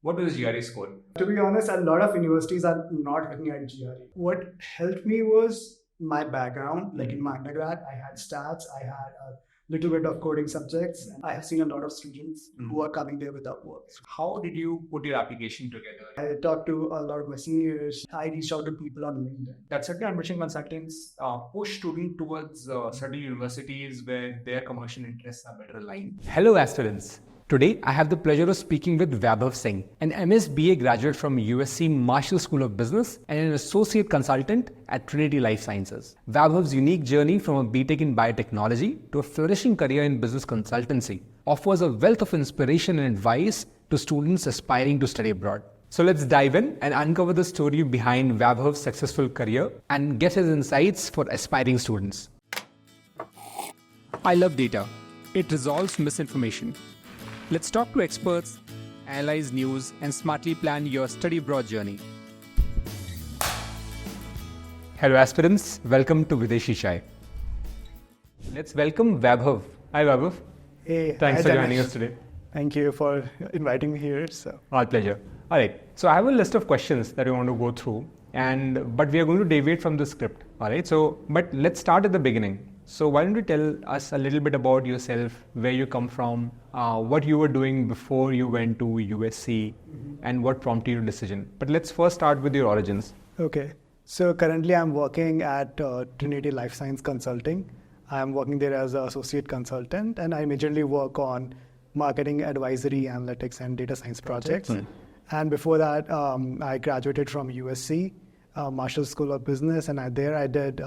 What was GRE score? To be honest, a lot of universities are not looking at GRE. What helped me was my background. Like in my undergrad, I had stats, I had a little bit of coding subjects. I have seen a lot of students who are coming there without work. How did you put your application together? I talked to a lot of my seniors. I reached out to people on LinkedIn. That certain admission consultants push students towards certain universities where their commercial interests are better aligned. Hello, aspirants. Today, I have the pleasure of speaking with Vaibhav Singh, an MSBA graduate from USC Marshall School of Business and an associate consultant at Trinity Life Sciences. Vaibhav's unique journey from a BTech in biotechnology to a flourishing career in business consultancy offers a wealth of inspiration and advice to students aspiring to study abroad. So let's dive in and uncover the story behind Vaibhav's successful career and get his insights for aspiring students. I love data. It resolves misinformation. Let's talk to experts, analyze news, and smartly plan your study abroad journey. Hello aspirants, welcome to Videshi Chai. Let's welcome Vaibhav. Hi Vaibhav. Hey, Thanks hi, for Jainesh. joining us today. Thank you for inviting me here. Our pleasure. All right. So I have a list of questions that we want to go through, but we are going to deviate from the script. All right. But let's start at the beginning. So why don't you tell us a little bit about yourself, where you come from, what you were doing before you went to USC, and what prompted your decision. But let's first start with your origins. Okay. So currently I'm working at Trinity Life Science Consulting. I'm working there as an associate consultant, and I majorly work on marketing, advisory, analytics, and data science projects. And before that, I graduated from USC, Marshall School of Business, and there I did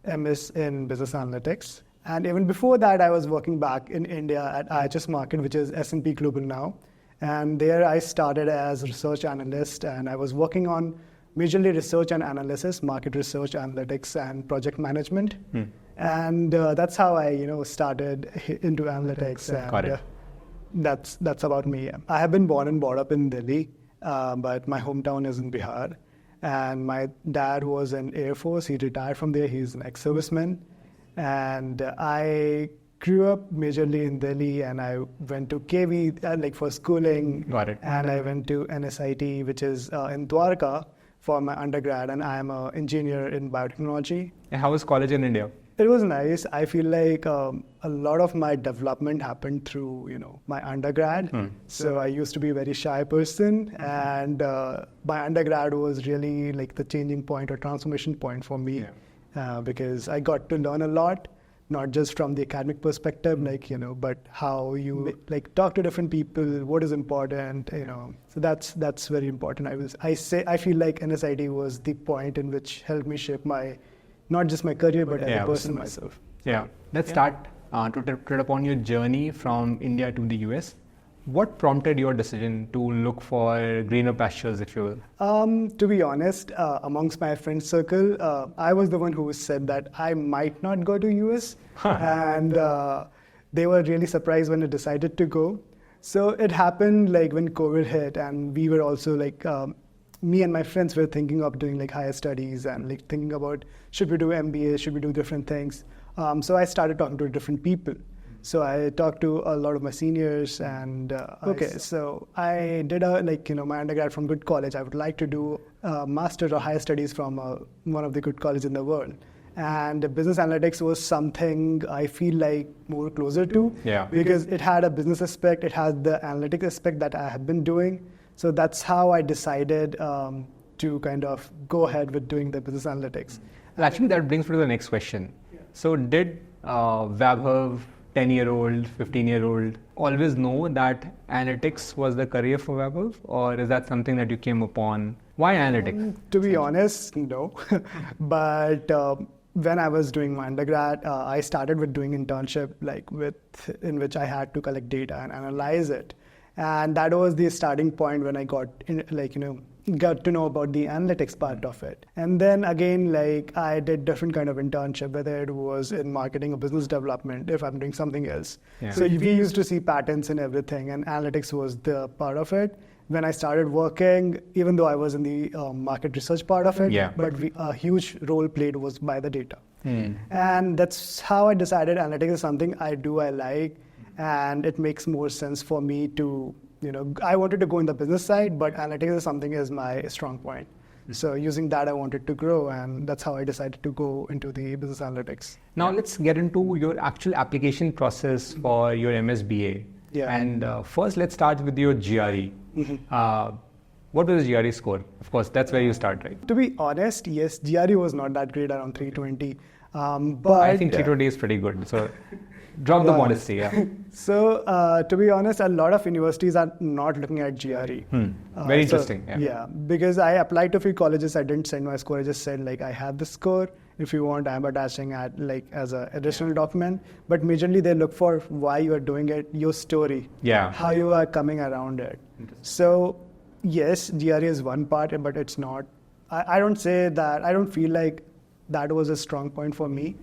MS in business analytics. And even before that, I was working back in India at IHS Markit, which is S&P Global now. And there I started as a research analyst, and I was working on majorly research and analysis, market research, analytics, and project management. And that's how I, started into analytics. Got it. That's about me. I have been born and brought up in Delhi, but my hometown is in Bihar. And my dad was in Air Force. He retired from there. He's an ex-serviceman. And I grew up majorly in Delhi, and I went to KV for schooling. Got it. And I went to NSIT, which is in Dwarka, for my undergrad. And I'm an engineer in biotechnology. And how was college in India? It was nice. I feel like a lot of my development happened through, my undergrad. So I used to be a very shy person, and my undergrad was really like the changing point or transformation point for me, because I got to learn a lot, not just from the academic perspective, but how you talk to different people, what is important, So that's very important. I feel like NSIT was the point in which helped me shape not just my career, but as a person myself. Yeah. Let's start to tread upon your journey from India to the US. What prompted your decision to look for greener pastures, if you will? To be honest, amongst my friend circle, I was the one who said that I might not go to US. And they were really surprised when I decided to go. So it happened when COVID hit, and we were also me and my friends were thinking of doing higher studies and thinking about should we do MBA, should we do different things. So I started talking to different people. So I talked to a lot of my seniors, and so I did my undergrad from good college. I would like to do a master's or higher studies from one of the good colleges in the world. And business analytics was something I feel like more closer to, because it had a business aspect, it had the analytics aspect that I had been doing. So that's how I decided to kind of go ahead with doing the business analytics. Well, actually, that brings me to the next question. So did Vaibhav, 10-year-old, 15-year-old, always know that analytics was the career for Vaibhav? Or is that something that you came upon? Why analytics? To be honest, no. But when I was doing my undergrad, I started with doing internship in which I had to collect data and analyze it. And that was the starting point when I got got to know about the analytics part of it. And then again, I did different kind of internship, whether it was in marketing or business development, if I'm doing something else. So we used to see patterns and everything, and analytics was the part of it. When I started working, even though I was in the market research part of it, but a huge role played was by the data. And that's how I decided analytics is something I like. And it makes more sense for me to I wanted to go in the business side, but analytics is something is my strong point. So using that, I wanted to grow, and that's how I decided to go into the business analytics. Now let's get into your actual application process for your MSBA. Yeah. And first, let's start with your GRE. What was the GRE score? Of course, that's where you start, right? To be honest, yes, GRE was not that great, around 320. But I think 320 is pretty good. So drop the modesty, yeah. So to be honest, a lot of universities are not looking at GRE. Very interesting. Yeah, because I applied to a few colleges, I didn't send my score. I just said I have the score. If you want, I'm attaching at as an additional document. But majorly they look for why you are doing it, your story, how you are coming around it. So yes, GRE is one part, but it's not. I don't say that. I don't feel like that was a strong point for me.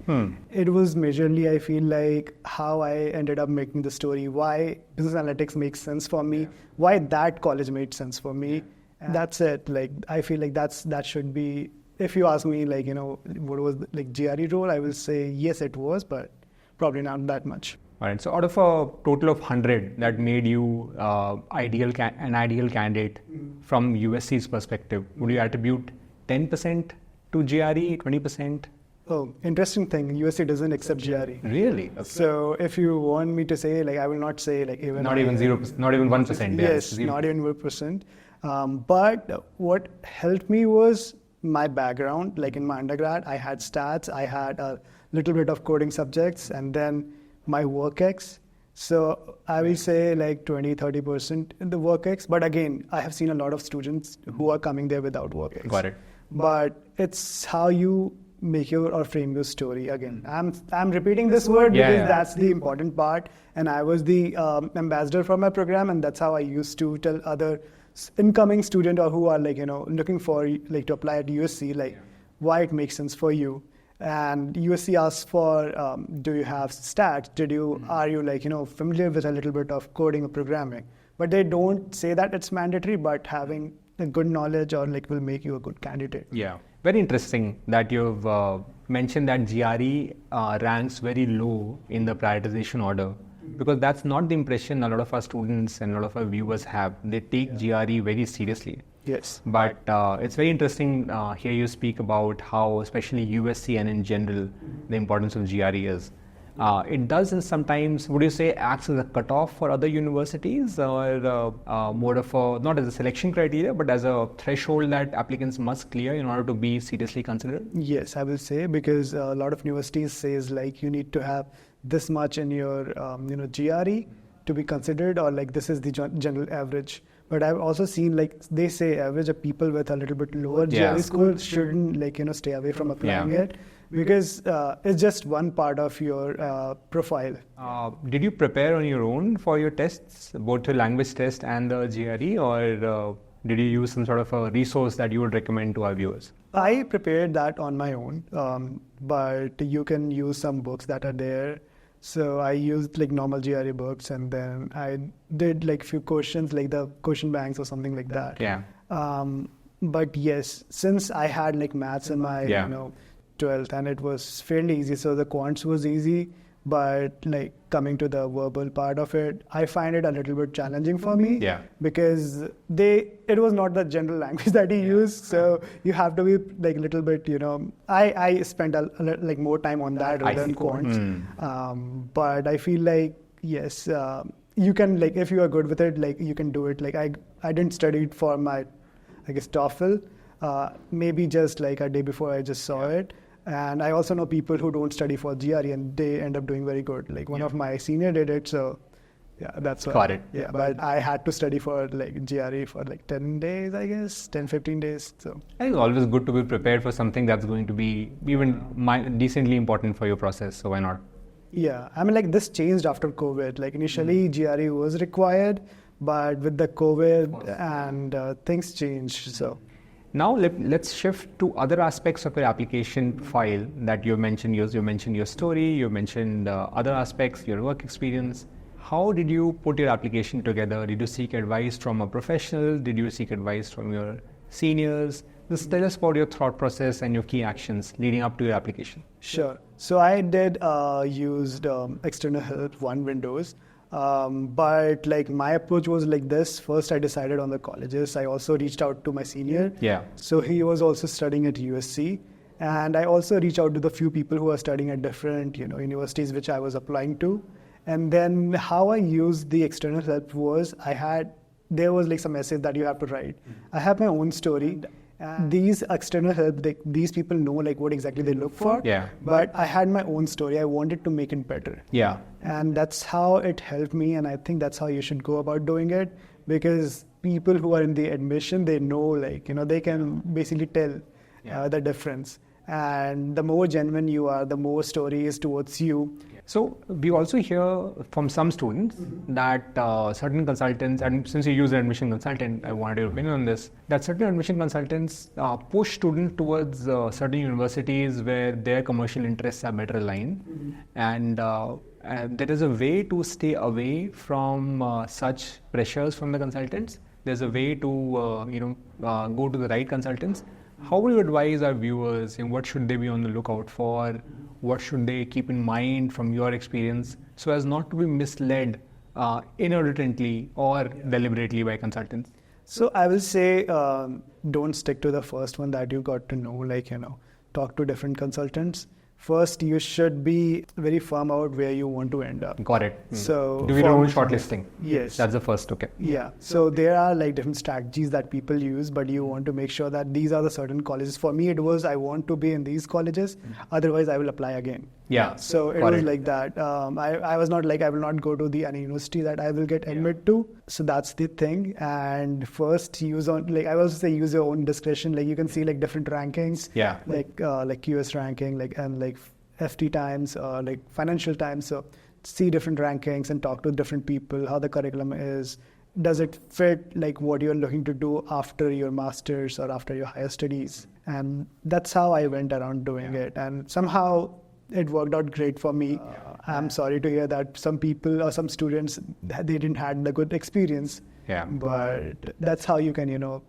It was majorly, I feel like, how I ended up making the story, why business analytics makes sense for me, why that college made sense for me. And that's it. I feel like that should be, if you ask me, what was GRE role, I will say yes, it was, but probably not that much. All right. So out of a total of 100 that made you an ideal candidate from USC's perspective, would you attribute 10% to GRE, 20%? Oh, interesting thing. USC doesn't accept GRE. Really? Okay. So if you want me to say, I will not say even. Not even 0%, not even 1%. Yes, not even 1%. But what helped me was my background. In my undergrad, I had stats, I had a little bit of coding subjects, and then my work ex. So I will say 20-30% in the work ex. But again, I have seen a lot of students who are coming there without work ex. Got it. But it's how you make or frame your story. Again, I'm repeating this word because that's the important part. And I was the ambassador for my program, and that's how I used to tell other incoming student or who are looking for to apply at USC why it makes sense for you. And USC asks for do you have stats? Are you familiar with a little bit of coding or programming? But they don't say that it's mandatory, but having a good knowledge or will make you a good candidate. Yeah, very interesting that you've mentioned that GRE ranks very low in the prioritization order, because that's not the impression a lot of our students and a lot of our viewers have. They take GRE very seriously. Yes. But it's very interesting here you speak about how especially USC and in general the importance of GRE is. It does sometimes, would you say, acts as a cutoff for other universities, or more of a, not as a selection criteria, but as a threshold that applicants must clear in order to be seriously considered? Yes, I will say, because a lot of universities says you need to have this much in your GRE to be considered, or this is the general average. But I've also seen they say average of people with a little bit lower GRE score shouldn't stay away from applying it, because it's just one part of your profile. Did you prepare on your own for your tests, both your language test and the GRE, or did you use some sort of a resource that you would recommend to our viewers? I prepared that on my own, but you can use some books that are there. So I used normal GRE books, and then I did few questions, the question banks or something like that. Yeah. But yes, since I had maths in my 12th, and it was fairly easy, so the quants was easy. But coming to the verbal part of it, I find it a little bit challenging for me. Yeah. Because it was not the general language that he used, so you have to be little bit, I spent more time on that rather than quants. But I feel yes, you can if you are good with it, you can do it. I didn't study it for my, I guess, TOEFL. Maybe just a day before I just saw it. And I also know people who don't study for GRE and they end up doing very good. One of my senior did it, so yeah, that's why. Got it. Yeah, but I had to study for GRE for 10 days, I guess, 10, 15 days. So I think it's always good to be prepared for something that's going to be even decently important for your process, so why not? Yeah, I mean this changed after COVID. Initially GRE was required, but with the COVID and things changed, so. Now let's shift to other aspects of your application file that you mentioned. You mentioned your story, you mentioned other aspects, your work experience. How did you put your application together? Did you seek advice from a professional? Did you seek advice from your seniors? Just tell us about your thought process and your key actions leading up to your application. Sure. So I did used external help, Windows. But like my approach was like this. First, I decided on the colleges. I also reached out to my senior. Yeah. So he was also studying at USC. And I also reached out to the few people who are studying at different, universities which I was applying to. And then how I used the external help was there was like some essays that you have to write. I have my own story. These external help, these people know like what exactly they look for. Yeah. But I had my own story. I wanted to make it better. Yeah. And that's how it helped me. And I think that's how you should go about doing it, because people who are in the admission, they know they can basically tell the difference. And the more genuine you are, the more story is towards you. So we also hear from some students that certain consultants, and since you use an admission consultant, I wanted your opinion on this, that certain admission consultants push students towards certain universities where their commercial interests are better aligned. And there is a way to stay away from such pressures from the consultants. There's a way to go to the right consultants. How would you advise our viewers? What should they be on the lookout for? What should they keep in mind from your experience so as not to be misled inadvertently or deliberately by consultants? So I will say don't stick to the first one that you got to know, talk to different consultants. First, you should be very firm about where you want to end up. Got it. So do your own shortlisting. Yes. That's the first, okay. Yeah. So there are like different strategies that people use, but you want to make sure that these are the certain colleges. For me, it was I want to be in these colleges, otherwise I will apply again. Yeah. So it was like that. I was not like I will not go to any university that I will get admitted to. So that's the thing. And first use I will also say use your own discretion. Like you can see like different rankings. Yeah. Like US ranking, and like FT Times, like Financial Times. So see different rankings and talk to different people, how the curriculum is. Does it fit like what you're looking to do after your master's or after your higher studies? And that's how I went around doing it. And somehow it worked out great for me. I'm sorry to hear that some people or some students, they didn't had the good experience. Yeah. But that's how you can,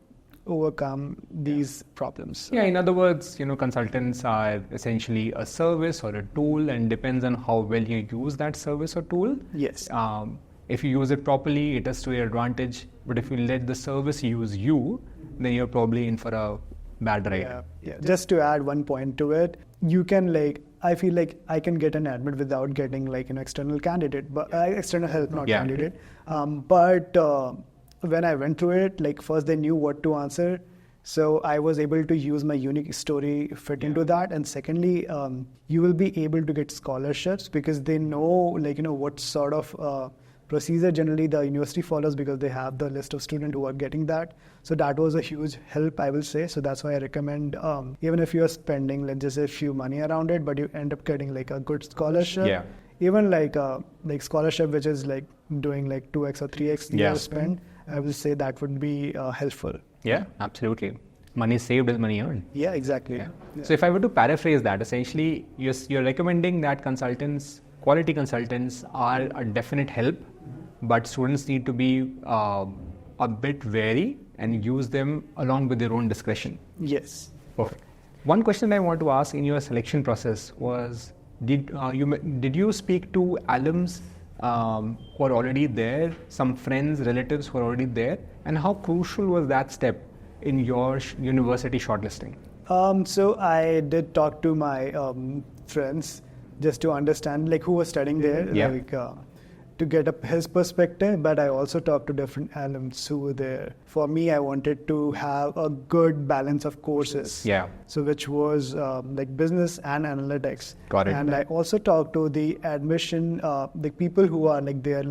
overcome these problems. Yeah, in other words, consultants are essentially a service or a tool, and depends on how well you use that service or tool. Yes. If you use it properly, it is to your advantage. But if you let the service use you, then you're probably in for a bad ride. Yeah. Just to add one point to it, you can I feel like I can get an admit without getting external candidate, but external help, not candidate. But when I went through it, first they knew what to answer. So I was able to use my unique story fit into that. And secondly, you will be able to get scholarships because they know what sort of procedure generally the university follows, because they have the list of students who are getting that. So that was a huge help, I will say. So that's why I recommend, even if you're spending, let's just say, a few money around it, but you end up getting a good scholarship. Yeah. Even scholarship, which is doing 2x or 3x your spend, I will say that would be helpful. Yeah, absolutely. Money saved is money earned. Yeah, exactly. Yeah. So if I were to paraphrase that, essentially, you're recommending that quality consultants are a definite help, but students need to be a bit wary and use them along with their own discretion. Yes. Perfect. One question I want to ask in your selection process was, did you speak to alums who are already there, some friends, relatives who are already there, and how crucial was that step in your university shortlisting? So I did talk to my friends just to understand who was studying there, to get his perspective, but I also talked to different alums who were there. For me, I wanted to have a good balance of courses. Yeah. So which was business and analytics. Got it. And I also talked to the admission, the people who are there,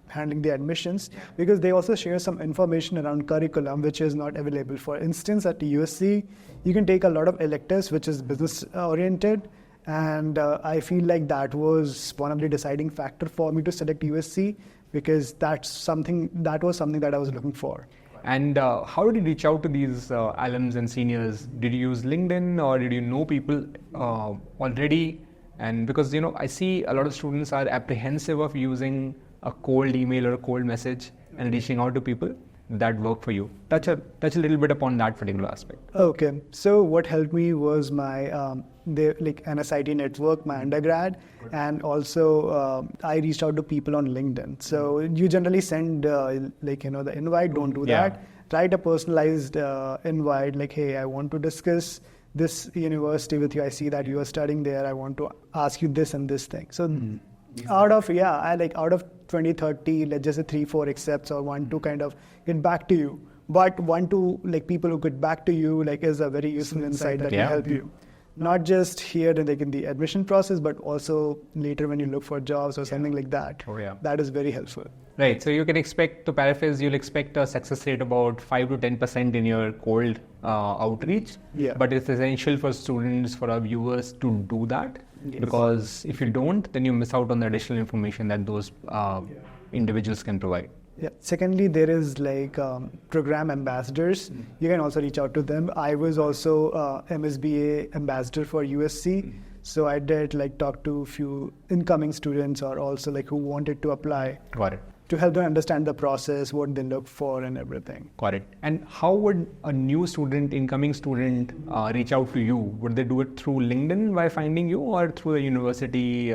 handling the admissions, because they also share some information around curriculum which is not available. For instance, at USC, you can take a lot of electives which is business oriented. And I feel like that was one of the deciding factor for me to select USC, because that was something that I was looking for. And how did you reach out to these alums and seniors? Did you use LinkedIn, or did you know people already? And because I see a lot of students are apprehensive of using a cold email or a cold message and reaching out to people. that work for you? Touch a little bit upon that particular aspect. Okay, so what helped me was my NSIT network, my undergrad, and also I reached out to people on LinkedIn. So you generally send the invite. Don't do that. Write a personalized invite, like, hey, I want to discuss this university with you. I see that you are studying there. I want to ask you this and this thing. So out of 20, 30, let's just say 3, 4 accepts, or 1, 2 kind of get back to you. But 1, 2 people who get back to you is a very useful insight that will help you. Not just here in the admission process, but also later when you look for jobs or something like that. That is very helpful. Right. So you can expect, to paraphrase, you'll expect a success rate about 5 to 10% in your cold outreach. Yeah. But it's essential for students, for our viewers, to do that. Yes. Because if you don't, then you miss out on the additional information that those individuals can provide. Yeah. Secondly, there is program ambassadors. You can also reach out to them. I was also MSBA ambassador for USC. So I did talk to a few incoming students, or also who wanted to apply. Got it. To help them understand the process, what they look for and everything. Got it. And how would a new student, incoming student, reach out to you? Would they do it through LinkedIn by finding you, or through the university?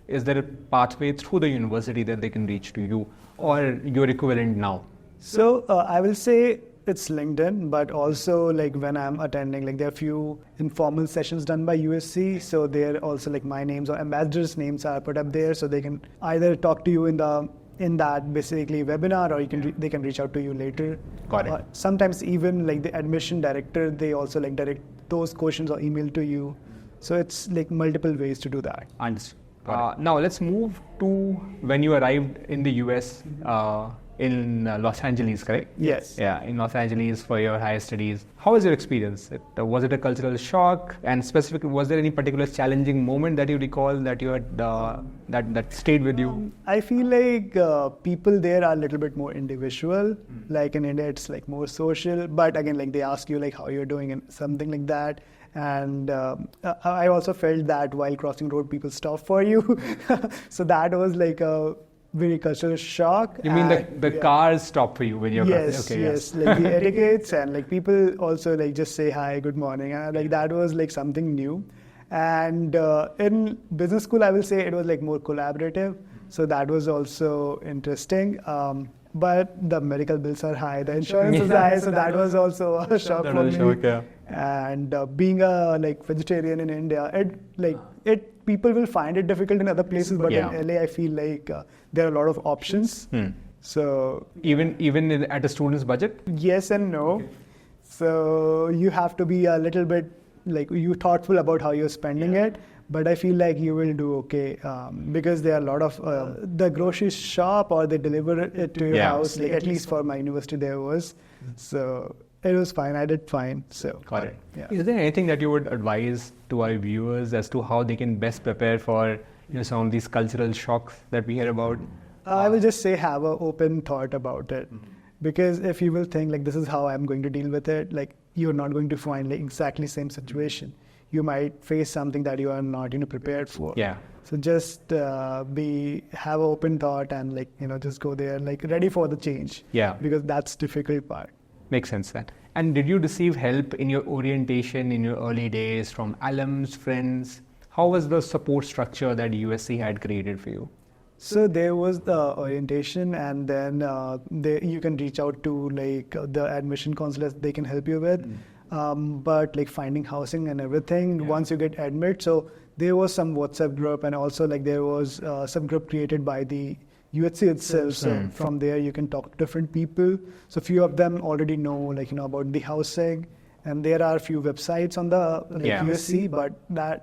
Is there a pathway through the university that they can reach to you, or your equivalent now? So I will say it's LinkedIn, but also when I'm attending, there are few informal sessions done by USC. So there also my names or ambassadors' names are put up there, so they can either talk to you in that basically webinar, or they can reach out to you later. Got it. Sometimes even the admission director, they also direct those questions or email to you. So it's multiple ways to do that. Understood. Now let's move to when you arrived in the US in Los Angeles, correct? Yes. Yeah, in Los Angeles for your higher studies. How was your experience? Was it a cultural shock? And specifically, was there any particular challenging moment that you recall that you had that stayed with you? I feel people there are a little bit more individual. In India, it's more social. But again, they ask you how you're doing and something like that. And I also felt that while crossing road, people stop for you. So that was a very cultural shock. You mean the cars stop for you when you're crossing? Yes. The etiquettes and people also just say hi, good morning. And that was something new. And in business school, I will say it was more collaborative. So that was also interesting. But the medical bills are high, the insurance is high, so that was also a shock for me. And being a vegetarian in India, people will find it difficult in other places, but in LA, I feel there are a lot of options. So even at a student's budget? Yes and no. So you have to be a little bit you thoughtful about how you're spending it. But I feel you will do okay because there are a lot of the grocery shop, or they deliver it to your house. At least for my university there was. So it was fine. I did fine. So got it. Yeah. Is there anything that you would advise to our viewers as to how they can best prepare for some of these cultural shocks that we hear about? I will just say have an open thought about it. Because if you will think this is how I'm going to deal with it, you're not going to find exactly same situation. You might face something that you are not prepared for. Yeah. So just have an open thought and just go there ready for the change. Yeah. Because that's difficult part. Makes sense that. And did you receive help in your orientation in your early days from alums, friends? How was the support structure that USC had created for you? So there was the orientation, and then you can reach out to the admission counselors. They can help you with. But finding housing and everything once you get admit. So there was some WhatsApp group, and also there was some group created by the USC itself. So from there you can talk to different people. So few of them already know about the housing, and there are a few websites on the USC, but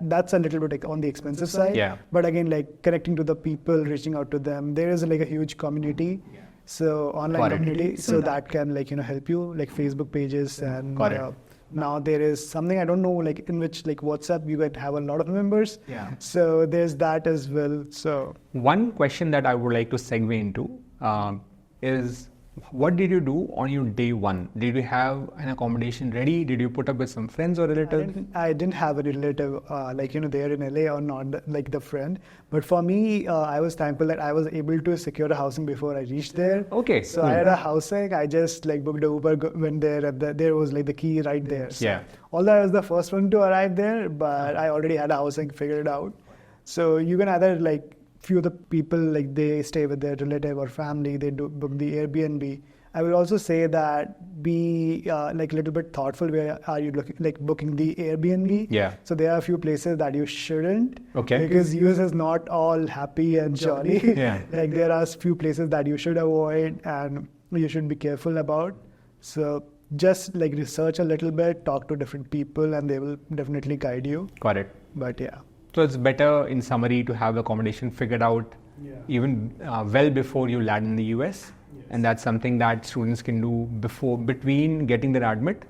that's a little bit on the expensive side. Yeah. But again, connecting to the people, reaching out to them, there is a huge community. So online community, so that can help you Facebook pages and. Now there is something I don't know in which WhatsApp you might have a lot of members. Yeah. So there's that as well. So one question that I would like to segue into is What did you do on your day one? Did you have an accommodation ready? Did you put up with some friends or relatives? I didn't have a relative, there in LA or not, like the friend. But for me, I was thankful that I was able to secure a housing before I reached there. Okay. So I had a housing. I just booked a Uber, went there. There was the key right there. So, Yeah. although I was the first one to arrive there, but I already had a housing figured out. So you can either few of the people they stay with their relative or family, they do book the Airbnb. I would also say that be a little bit thoughtful where are you looking, booking the Airbnb. Yeah. So there are a few places that you shouldn't. Okay. Because US is not all happy and jolly. Yeah. There are a few places that you should avoid and you should be careful about. So just research a little bit, talk to different people, and they will definitely guide you. Got it. But yeah. So it's better, in summary, to have accommodation figured out even well before you land in the US. Yes. And that's something that students can do between getting their admit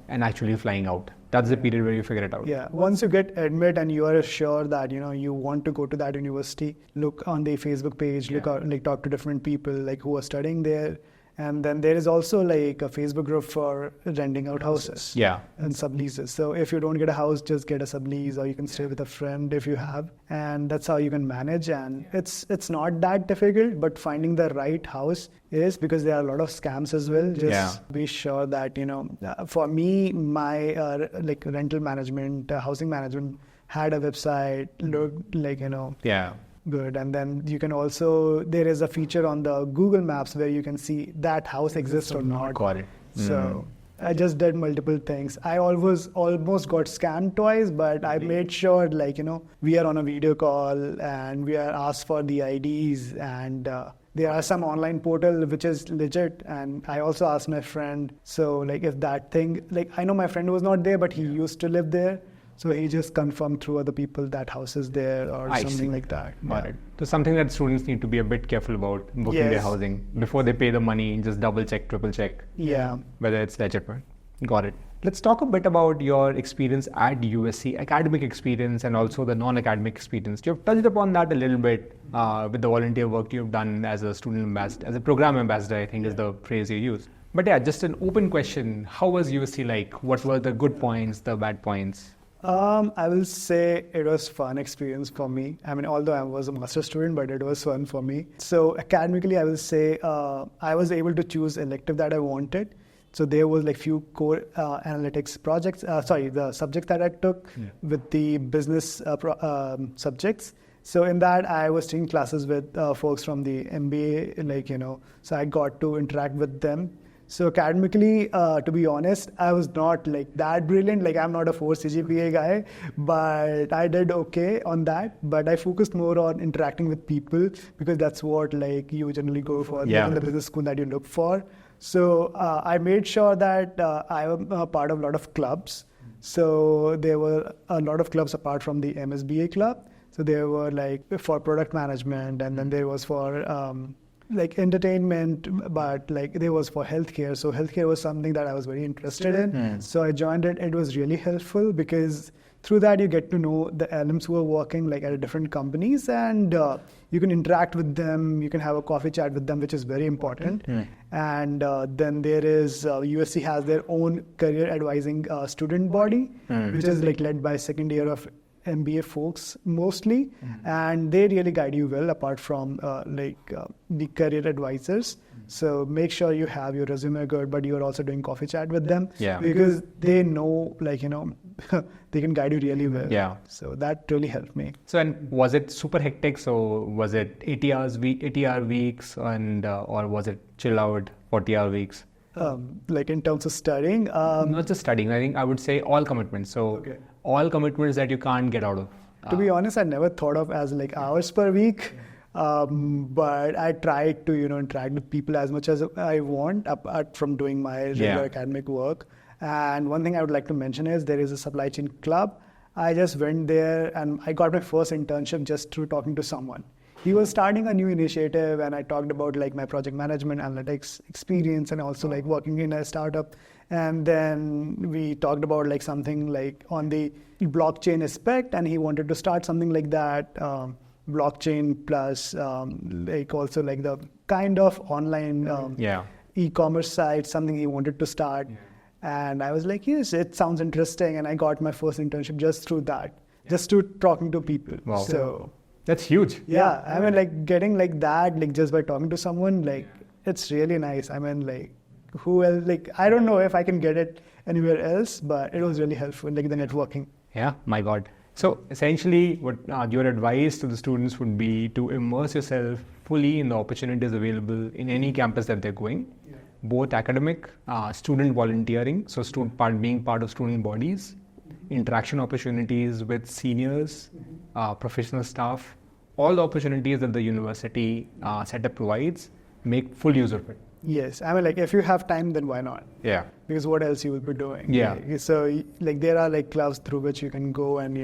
and actually flying out. That's the period where you figure it out. Yeah. Once you get admit and you are sure that you want to go to that university, look on the Facebook page, look out, talk to different people who are studying there. And then there is also a Facebook group for renting out houses and subleases. So if you don't get a house, just get a sublease, or you can stay with a friend if you have. And that's how you can manage. And it's not that difficult, but finding the right house is, because there are a lot of scams as well. Just be sure that, for me, my rental management, housing management had a website, looked good. And then you can also, there is a feature on the Google Maps where you can see that house exists or not. Got it. So I just did multiple things. I almost got scammed twice, but I made sure we are on a video call and we are asked for the IDs, and there are some online portal which is legit. And I also asked my friend, so if that thing, I know my friend was not there, but he used to live there. So he just confirmed through other people that house is there or something like that. Got it. So something that students need to be a bit careful about booking their housing. Before they pay the money, just double check, triple check. Yeah. Whether it's legitimate. Got it. Let's talk a bit about your experience at USC, academic experience and also the non-academic experience. You've touched upon that a little bit with the volunteer work you've done as a student ambassador, as a program ambassador, I think is the phrase you use. But just an open question. How was USC like? What were the good points, the bad points? I will say it was fun experience for me. I mean, although I was a master's student, but it was fun for me. So academically, I will say I was able to choose elective that I wanted. So there was few core analytics projects, the subjects that I took with the business subjects. So in that, I was taking classes with folks from the MBA, so I got to interact with them. So academically, to be honest, I was not that brilliant. I'm not a 4 CGPA guy, but I did okay on that. But I focused more on interacting with people, because that's what you generally go for in the business school that you look for. So I made sure that I am a part of a lot of clubs. So there were a lot of clubs apart from the MSBA club. So there were for product management, and then there was for entertainment, but there was for healthcare. So healthcare was something that I was very interested in. So I joined it. It was really helpful, because through that you get to know the alums who are working at different companies, and you can interact with them. You can have a coffee chat with them, which is very important. And then there is USC has their own career advising student body, which is led by second year of MBA folks mostly, and they really guide you well, apart from the career advisors. So make sure you have your resume good, but you're also doing coffee chat with them, because they know they can guide you really well. So that really helped me. So, and was it super hectic? So was it 80-hour weeks, and or was it chill out 40-hour weeks? In terms of studying? Not just studying, I think I would say all commitments. So all commitments that you can't get out of. To be honest, I never thought of as hours per week. But I tried to, interact with people as much as I want, apart from doing my regular academic work. And one thing I would like to mention is there is a supply chain club. I just went there and I got my first internship just through talking to someone. He was starting a new initiative, and I talked about my project management analytics experience, and also working in a startup. And then we talked about something on the blockchain aspect, and he wanted to start something like that. Blockchain plus also the kind of online e-commerce site, something he wanted to start. And I was like, yes, it sounds interesting. And I got my first internship just through that, just through talking to people. Wow. So That's huge. yeah, I mean, like getting like that, like just by talking to someone, like it's really nice. I mean, like who else, like I don't know if I can get it anywhere else, but it was really helpful, like the networking. Yeah, my God. So essentially, what your advice to the students would be to immerse yourself fully in the opportunities available in any campus that they're going, both academic, student volunteering, so being part of student bodies, interaction opportunities with seniors, professional staff, all the opportunities that the university setup provides, make full use of it. Yes, I mean, like if you have time, then why not? Yeah. Because what else you will be doing? Yeah. Like, so like there are like clubs through which you can go and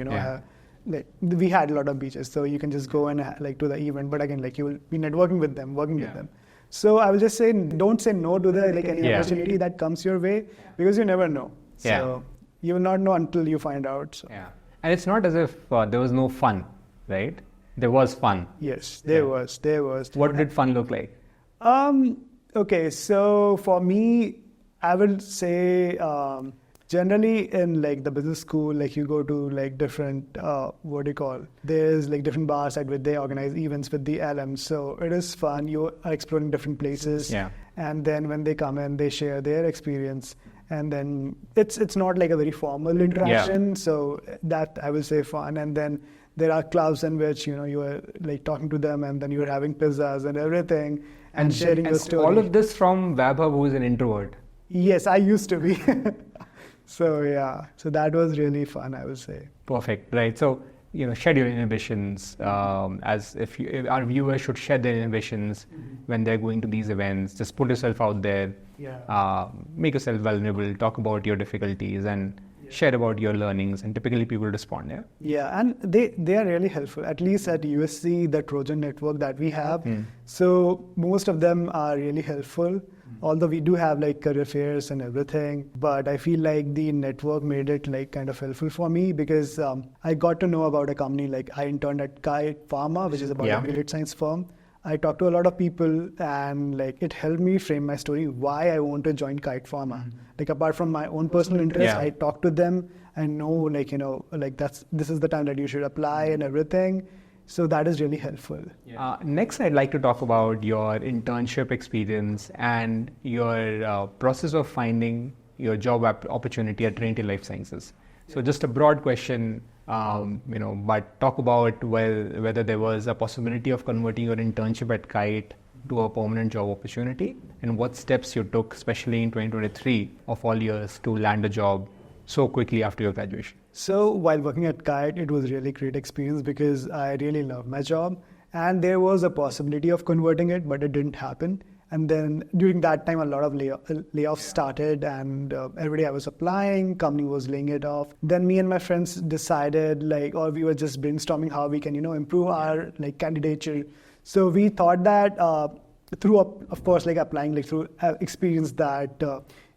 like we had a lot of beaches, so you can just go and like to the event. But again, like you will be networking with them, working with them. So I will just say, don't say no to the like any opportunity that comes your way, because you never know. So you will not know until you find out. So. Yeah. And it's not as if there was no fun, right? There was fun. Yes, there was. What did fun look like? Okay, so for me, I would say generally in like the business school, like you go to like different, there's like different bars at which they organize events with the alums. So it is fun. You are exploring different places. Yeah. And then when they come in, they share their experience. And then it's not like a very formal interaction. Yeah. So that I will say fun. And then there are clubs in which, you are like talking to them and then you're having pizzas and everything and sharing your story. All of this from Vaibhav, who is an introvert. Yes, I used to be. So that was really fun, I would say. Perfect, right? So, shed your inhibitions, as if our viewers should shed their inhibitions when they're going to these events. Just put yourself out there, make yourself vulnerable, talk about your difficulties and share about your learnings, and typically people respond. Yeah, and they are really helpful, at least at USC, the Trojan network that we have. So most of them are really helpful, although we do have like career fairs and everything. But I feel like the network made it like kind of helpful for me, because I got to know about a company, like I interned at Kite Pharma, which is about a applied science firm. I talked to a lot of people and like it helped me frame my story, why I want to join Kite Pharma. Like apart from my own personal interest, I talked to them and know like, like this is the time that you should apply and everything. So that is really helpful. Next, I'd like to talk about your internship experience and your process of finding your job opportunity at Trinity Life Sciences. So just a broad question, but talk about whether there was a possibility of converting your internship at Kite to a permanent job opportunity, and what steps you took, especially in 2023 of all years, to land a job so quickly after your graduation. So while working at Kite, it was really great experience because I really loved my job, and there was a possibility of converting it, but it didn't happen. And then during that time, a lot of layoffs started, and every day I was applying, company was laying it off. Then me and my friends decided, we were just brainstorming how we can, improve our candidature. So we thought that through, of course, applying through experience that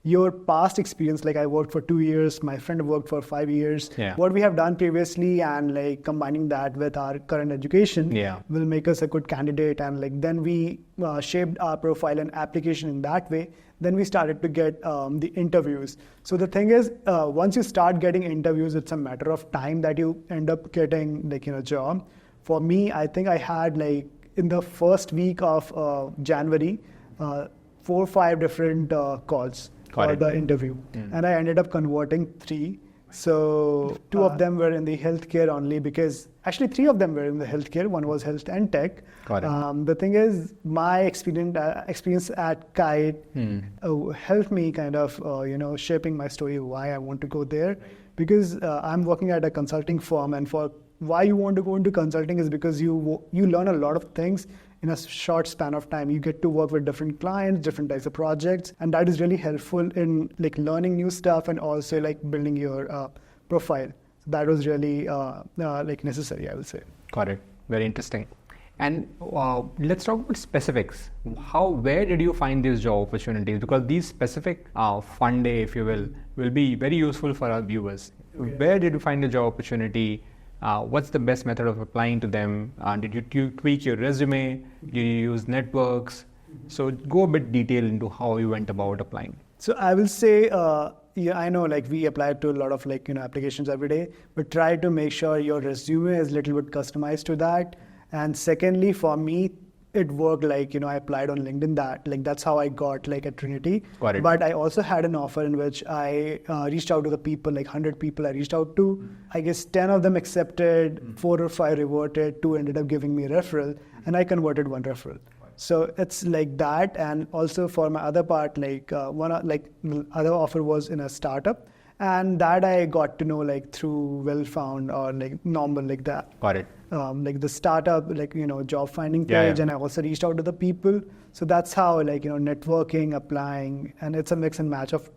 your past experience, I worked for 2 years, my friend worked for 5 years. What we have done previously and combining that with our current education will make us a good candidate. And then we shaped our profile and application in that way. Then we started to get the interviews. So the thing is, once you start getting interviews, it's a matter of time that you end up getting a job. For me, I think I had in the first week of January, 4 or 5 different calls for the interview. And I ended up converting 3. So 2 of them were in the healthcare only, because actually 3 of them were in the healthcare. One was health and tech. The thing is, my experience at Kite helped me kind of, shaping my story, why I want to go there. Because I'm working at a consulting firm, and for why you want to go into consulting is because you learn a lot of things in a short span of time. You get to work with different clients, different types of projects, and that is really helpful in learning new stuff and also building your profile. So that was really necessary, I would say. Got it. Very interesting. And let's talk about specifics. Where did you find these job opportunities? Because these specific fun day, if you will be very useful for our viewers. Where did you find the job opportunity? What's the best method of applying to them? Did you tweak your resume? Did you use networks? So go a bit detail into how you went about applying. So I will say, yeah, I know like we apply to a lot of like, applications every day, but try to make sure your resume is a little bit customized to that. And secondly, for me, it worked like, I applied on LinkedIn that's how I got like at Trinity. Got it. But I also had an offer in which I reached out to the people, like 100 people I reached out to. I guess 10 of them accepted, 4 or 5 reverted, 2 ended up giving me a referral, and I converted 1 referral. So it's like that. And also for my other part, like the other offer was in a startup, and that I got to know like through Well-Found or like normal like that. Got it. Like the startup, like, job finding Yeah, page. yeah. And I also reached out to the people. So that's how like, networking, applying, and it's a mix and match of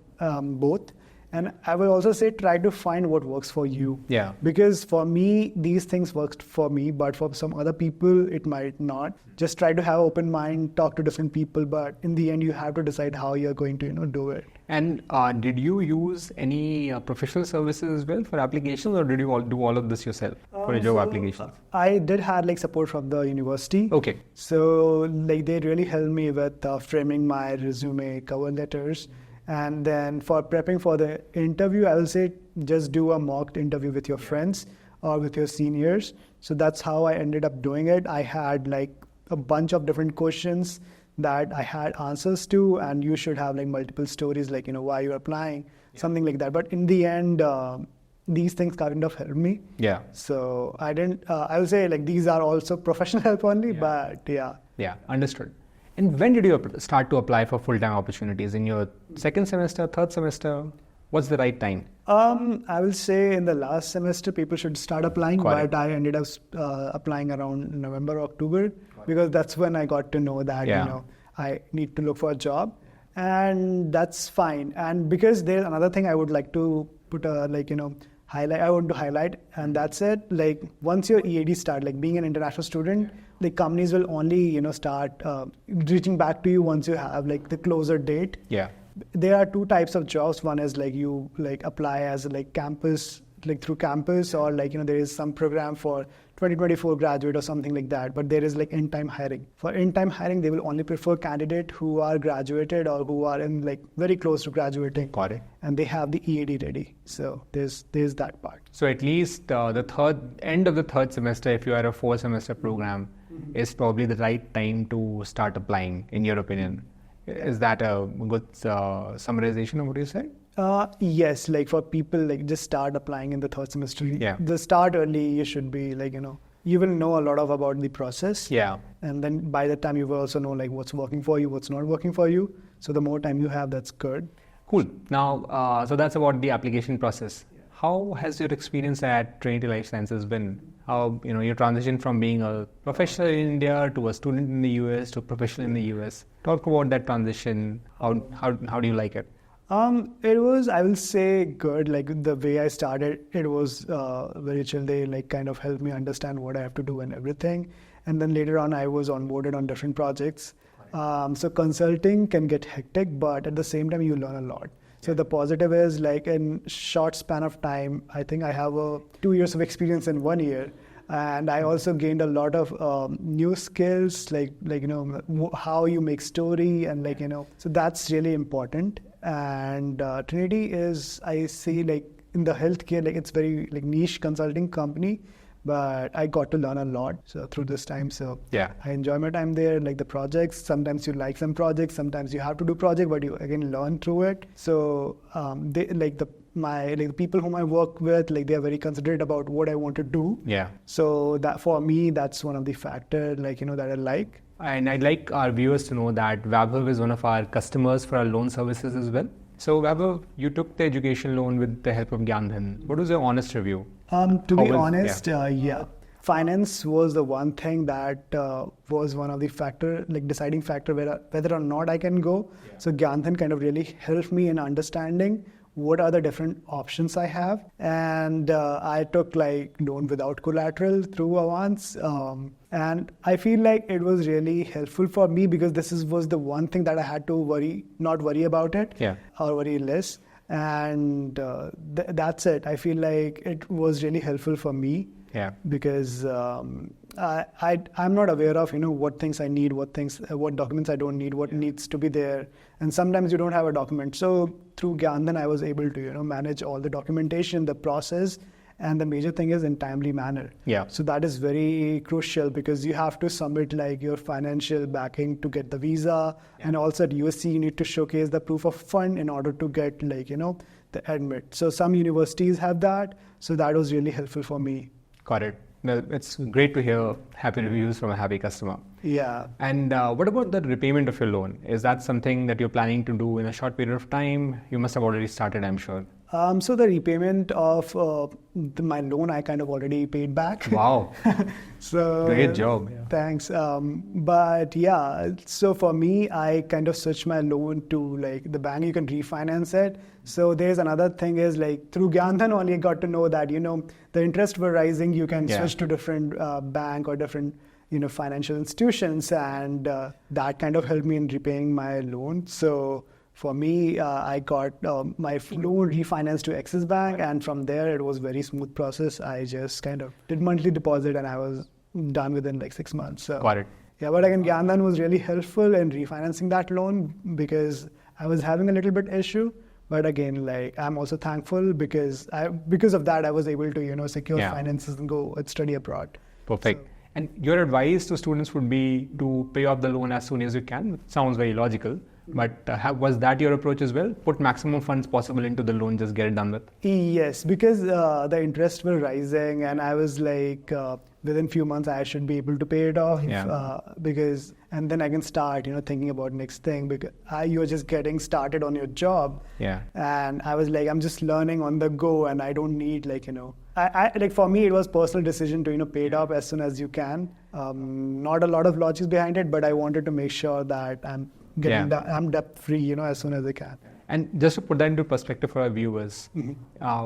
both. And I will also say, try to find what works for you. Yeah. Because for me, these things worked for me, but for some other people, it might not. Just try to have an open mind, talk to different people, but in the end, you have to decide how you're going to, do it. And did you use any professional services as well for applications, or did you do all of this yourself for your job applications? I did have like support from the university. Okay. So like they really helped me with framing my resume, cover letters. And then for prepping for the interview, I will say just do a mock interview with your friends or with your seniors. So that's how I ended up doing it. I had like a bunch of different questions that I had answers to, and you should have like multiple stories, like, why you're applying, something like that. But in the end, these things kind of helped me. Yeah. So I didn't, I will say like these are also professional help only, but yeah. Yeah, understood. And when did you start to apply for full-time opportunities? In your second semester, third semester? What's the right time? I will say in the last semester, people should start applying, Got but I ended up applying around November, October, because that's when I got to know that, I need to look for a job, and that's fine. And because there's another thing I would like to put highlight, I want to highlight, and that's it. Like once your EAD start, like being an international student, the companies will only, start reaching back to you once you have like the closer date. Yeah. There are 2 types of jobs. One is like you like apply as like campus, like through campus, or like, there is some program for 2024 graduate or something like that. But there is like in-time hiring. For in-time hiring, they will only prefer candidate who are graduated or who are in like very close to graduating. Got it. And they have the EAD ready. So there's that part. So at least the end of the third semester, if you are a 4-semester program, is probably the right time to start applying, in your opinion. Is that a good summarization of what you said? Yes, like for people, like just start applying in the third semester. Yeah. The start early, you should be like, you will know a lot about the process. Yeah. And then by the time you will also know like what's working for you, what's not working for you. So the more time you have, that's good. Cool. Now, so that's about the application process. How has your experience at Trinity Life Sciences been? How, your transition from being a professional in India to a student in the US to a professional in the US. Talk about that transition. How do you like it? It was, I will say, good. Like the way I started, it was very chill. They like kind of helped me understand what I have to do and everything. And then later on, I was onboarded on different projects. So consulting can get hectic, but at the same time, you learn a lot. So the positive is like in short span of time, I think I have 2 years of experience in 1 year. And I also gained a lot of new skills, like how you make story and so that's really important. And Trinity is, I see like in the healthcare, like it's very like niche consulting company, but I got to learn a lot through this time. So yeah, I enjoy my time there. Like the projects, sometimes you like some projects, sometimes you have to do project, but you again learn through it. So they like the people whom I work with, like they are very considerate about what I want to do. Yeah. So that for me, that's one of the factors that I like. And I'd like our viewers to know that Vaibhav is one of our customers for our loan services as well. So Vaibhav, you took the education loan with the help of Gyandhan. What was your honest review? To be honest, finance was the one thing that was one of the deciding factor whether or not I can go. Yeah. So Gyandhan kind of really helped me in understanding what are the different options I have. And I took like loan without collateral through Avance. And I feel like it was really helpful for me because was the one thing that I had to not worry about it or worry less. And that's it. I feel like it was really helpful for me. Yeah. Because I'm not aware of, what things I need, what documents I don't need, what needs to be there. And sometimes you don't have a document. So through Gyandan, I was able to, manage all the documentation, the process, and the major thing is in timely manner. Yeah. So that is very crucial because you have to submit like your financial backing to get the visa. And also at USC, you need to showcase the proof of fund in order to get like, the admit. So some universities have that. So that was really helpful for me. Got it. Well, it's great to hear happy reviews from a happy customer. Yeah. And what about the repayment of your loan? Is that something that you're planning to do in a short period of time? You must have already started, I'm sure. So the repayment of my loan, I kind of already paid back. Wow. So great job. Yeah. Thanks. But yeah, so for me, I kind of switched my loan to like the bank. You can refinance it. So there's another thing is like through Gyandan only I got to know that, the interest were rising. You can switch to different bank or different, financial institutions. And that kind of helped me in repaying my loan. So for me, I got my loan refinanced to Axis Bank, and from there it was very smooth process. I just kind of did monthly deposit, and I was done within like 6 months. So, got it. Yeah, but again, Gyandan was really helpful in refinancing that loan because I was having a little bit issue. But again, like I'm also thankful because of that I was able to secure finances and go and study abroad. Perfect. So, and your advice to students would be to pay off the loan as soon as you can. It sounds very logical. But was that your approach as well? Put maximum funds possible into the loan, just get it done with? Yes, because the interest were rising and I was like, within few months I should be able to pay it off. And then I can start, thinking about next thing because you're just getting started on your job. Yeah. And I was like, I'm just learning on the go and I don't need I like for me, it was personal decision to, pay it off as soon as you can. Not a lot of logic behind it, but I wanted to make sure that I'm debt free, as soon as I can. And just to put that into perspective for our viewers,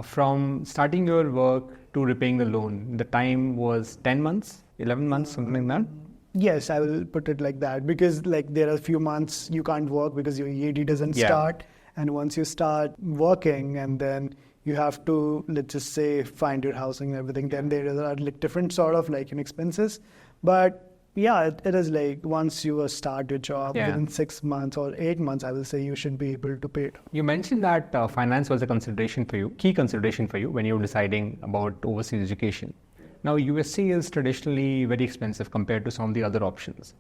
from starting your work to repaying the loan, the time was 10 months, 11 months, something like that? Yes, I will put it like that because like there are a few months you can't work because your EAD doesn't start. And once you start working and then you have to, let's just say, find your housing and everything, then there are like different sort of expenses. But yeah, it is like once you start your job within 6 months or 8 months, I will say you should be able to pay it. You mentioned that finance was a consideration for you, key consideration for you when you were deciding about overseas education. Now, USC is traditionally very expensive compared to some of the other options.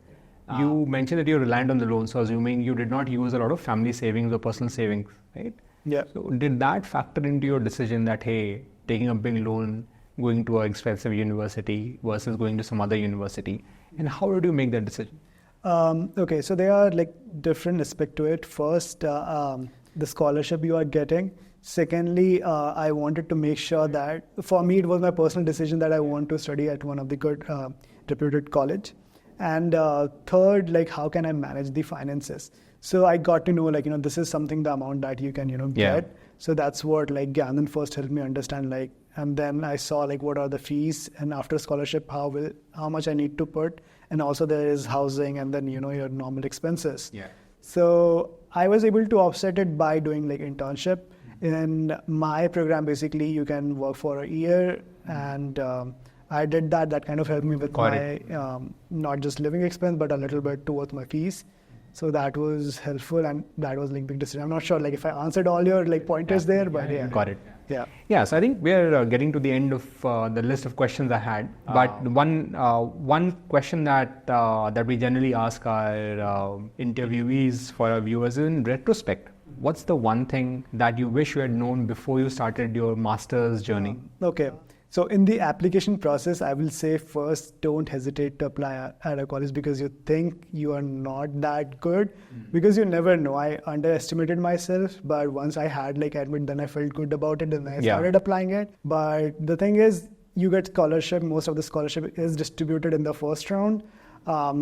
You mentioned that you're reliant on the loan, so assuming you did not use a lot of family savings or personal savings, right? Yeah. So did that factor into your decision that, hey, taking a big loan, going to an expensive university versus going to some other university? And how did you make that decision? Okay, so there are like different aspects to it. First, the scholarship you are getting. Secondly, I wanted to make sure that, for me, it was my personal decision that I want to study at one of the good reputed college. And third, like how can I manage the finances? So I got to know this is something, the amount that you can get. So that's what like Gyandan first helped me understand and then I saw what are the fees and after scholarship how much I need to put, and also there is housing and then your normal expenses. Yeah. So I was able to offset it by doing internship. In my program, basically you can work for a year, and I did that. That kind of helped me with my not just living expense but a little bit towards my fees. So that was helpful, and that was big decision. I'm not sure if I answered all your pointers there, but yeah. Got it. Yeah. Yeah. So I think we're getting to the end of the list of questions I had. But one question that we generally ask our interviewees for our viewers in retrospect. What's the one thing that you wish you had known before you started your master's journey? Okay. So in the application process, I will say first, don't hesitate to apply at a college because you think you are not that good, because you never know. I underestimated myself, but once I had admit, then I felt good about it and I started applying it. But the thing is, you get scholarship. Most of the scholarship is distributed in the first round.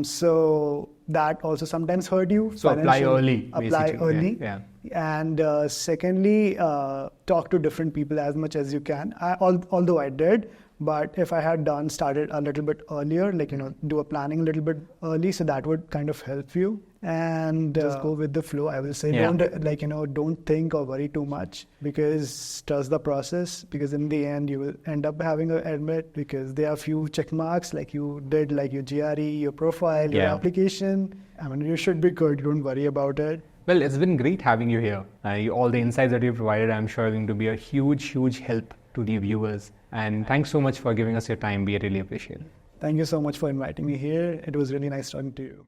So that also sometimes hurt you. So apply early. Apply early. Yeah. And secondly, talk to different people as much as you can. Although I did, but if I had started a little bit earlier, do a planning a little bit early, so that would kind of help you. and just go with the flow. I will say, Yeah. don't think or worry too much, because trust the process, because in the end you will end up having an admit, because there are few check marks like you did, like your GRE, your profile, your Yeah. application. I mean, you should be good. Don't worry about it. Well, it's been great having you here. All the insights that you provided, I'm sure, are going to be a huge, huge help to the viewers. And thanks so much for giving us your time. We really appreciate it. Thank you so much for inviting me here. It was really nice talking to you.